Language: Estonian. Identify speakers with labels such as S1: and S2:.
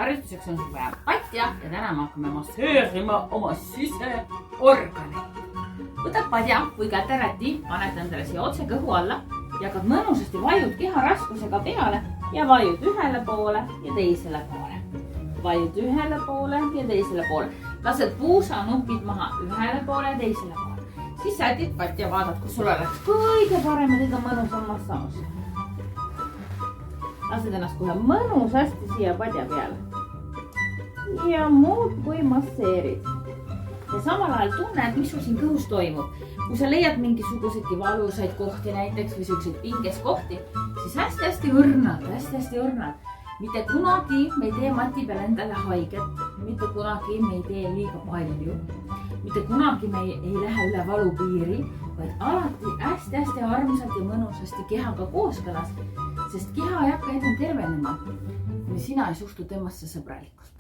S1: harjutuseks on sul vaja patja ja täna me hakkame masseerima oma siseorganeid. Võtad padja või käteräti, paned endale siia otse kõhu alla ja hakkad mõnusasti vajud keha raskusega peale ja vajud ühele poole ja teisele poole. Vajud ühele poole ja teisele poole. Lased puusanupid maha ühele poole ja teisele poole. Siis sätid patja, vaadad, kus sul oleks kõige parem ja kõige mõnusam massaaž. Lased ennast kohe mõnusasti siia padja peale. Ja muudkui masseerid. Ja samal ajal tunned, mis sul siin kõhus toimub. Kui sa leiad mingisuguseidki valusaid kohti näiteks või selliseid pinges kohti, siis hästi-hästi õrnad. Mitte kunagi me ei tee mati peal endale haiget, mitte kunagi me ei tee liiga palju, mitte kunagi me ei lähe üle valupiiri, vaid alati hästi-hästi armsalt ja mõnusasti kehaga kooskõlas, sest keha ei hakka enne tervenema, kui sina ei suhtu temasse sõbralikult.